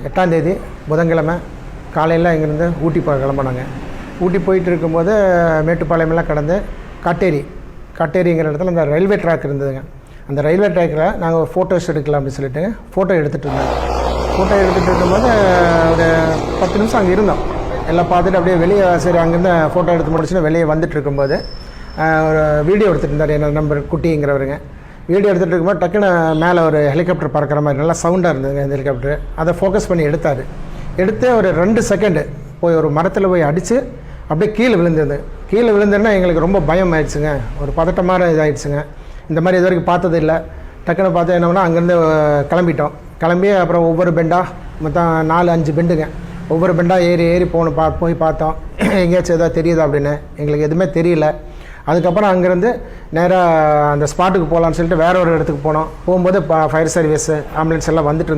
எட்டாம் தேதி புதன்கிழமை காலையில் இங்கேருந்து ஊட்டி கிளம்பினாங்க. ஊட்டி போயிட்டு இருக்கும்போது மேட்டுப்பாளையமெல்லாம் கடந்து காட்டேரிங்கிற இடத்துல அந்த ரயில்வே ட்ராக் இருந்ததுங்க. அந்த ரயில்வே ட்ராக்கில் நாங்கள் ஃபோட்டோஸ் எடுக்கலாம் அப்படின்னு சொல்லிட்டு ஃபோட்டோ எடுத்துகிட்டு இருந்தோம். ஃபோட்டோ எடுத்துகிட்டு இருக்கும்போது ஒரு 10 நிமிஷம் அங்கே இருந்தோம். எல்லாம் பார்த்துட்டு அப்படியே வெளியே சரி அங்கேருந்து ஃபோட்டோ எடுத்து முடிச்சுன்னா வெளியே வந்துட்டு இருக்கும்போது ஒரு வீடியோ எடுத்துகிட்டு இருந்தார் என்னோட நம்பர் குட்டிங்கிறவருங்க. வீடியோ எடுத்துகிட்டு இருக்கும்போது டக்குன்னு மேலே ஒரு ஹெலிகாப்டர் பறக்கிற மாதிரி நல்லா சவுண்டாக இருந்ததுங்க இந்த ஹெலிகாப்டர். அதை ஃபோக்கஸ் பண்ணி எடுத்து ஒரு 2 செகண்டு போய் ஒரு மரத்தில் போய் அடித்து அப்படியே கீழே விழுந்ததுன்னா எங்களுக்கு ரொம்ப பயம் ஆயிடுச்சுங்க. ஒரு பதட்டமாக இதாகிடுச்சுங்க. இந்த மாதிரி இது வரைக்கும் பார்த்தது இல்லை. டக்குன்னு பார்த்தா என்னன்னா அங்கேருந்து கிளம்பி அப்புறம் ஒவ்வொரு பெண்டாக மொத்தம் 4-5 பெண்டுங்க. ஒவ்வொரு பெண்டாக ஏறி போய் பார்த்தோம் எங்கேயாச்சும் எதாவது தெரியுதா அப்படின்னு. எங்களுக்கு எதுவுமே தெரியல. அதுக்கப்புறம் அங்கேருந்து நேராக அந்த ஸ்பாட்டுக்கு போகலான்னு சொல்லிட்டு வேறு ஒரு இடத்துக்கு போகும்போது ஃபயர் சர்வீஸு ஆம்புலன்ஸ் எல்லாம் வந்துட்டு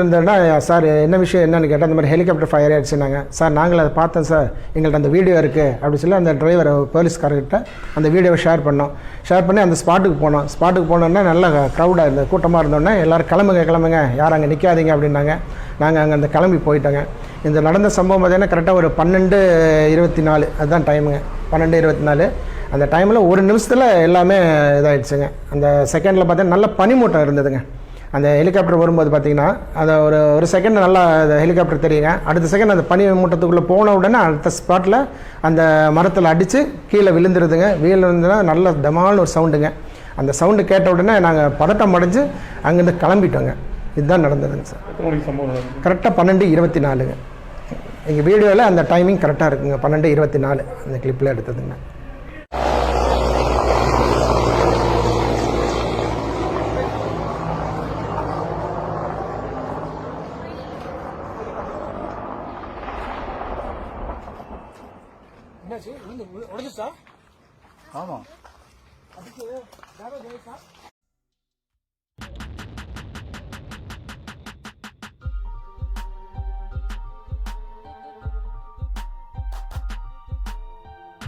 இருந்தோன்னா சார் என்ன விஷயம் என்னன்னு கேட்டால் அந்த மாதிரி ஹெலிகாப்டர் ஃபயர் ஆகிடுச்சுனாங்க. சார் நாங்கள் அதை பார்த்தோம் சார், எங்கள்கிட்ட அந்த வீடியோ இருக்குது அப்படின்னு சொல்லி அந்த டிரைவர் போலீஸ்காரர்கிட்ட அந்த வீடியோவை ஷேர் பண்ணி அந்த ஸ்பாட்டுக்கு போனோன்னா நல்லா க்ரௌடாக இருந்தது, கூட்டமாக இருந்தோடனே எல்லோரும் கிளம்புங்க யார் அங்கே நிற்காதீங்க அப்படின்னாங்க. நாங்கள் அங்கே அந்த கிளம்பி போயிட்டோங்க. இந்த நடந்த சம்பவம் பார்த்தீங்கன்னா கரெக்டாக ஒரு 12:24 அதுதான் டைமுங்க. 12:24 அந்த டைமில் 1 நிமிஷத்தில் எல்லாமே இதாகிடுச்சுங்க. அந்த செகண்டில் பார்த்தீங்கன்னா நல்ல பனிமூட்டம் இருந்ததுங்க. அந்த ஹெலிகாப்டர் வரும்போது பார்த்தீங்கன்னா அதை ஒரு செகண்ட் நல்லா ஹெலிகாப்டர் தெரியுங்க. அடுத்த செகண்ட் அந்த பனி மூட்டத்துக்குள்ளே போன உடனே அடுத்த ஸ்பாட்டில் அந்த மரத்தில் அடித்து கீழே விழுந்துருதுன்னா நல்ல டமால்னு ஒரு சவுண்டுங்க. அந்த சவுண்டு கேட்ட உடனே நாங்கள் பதட்டம் அடைஞ்சு அங்கேருந்து கிளம்பிட்டோங்க. இதுதான் நடந்ததுங்க சார். கரெக்டாக 12:24ங்க. எங்கள் வீடியோவில் அந்த டைமிங் கரெக்டாக இருக்குங்க. 12:24 அந்த கிளிப்பில் எடுத்ததுங்க. என்னாச்சு? உடஞ்சிச்சா? ஆமாம். அதுக்கு டேமேஜ் ஆயிடுச்சா?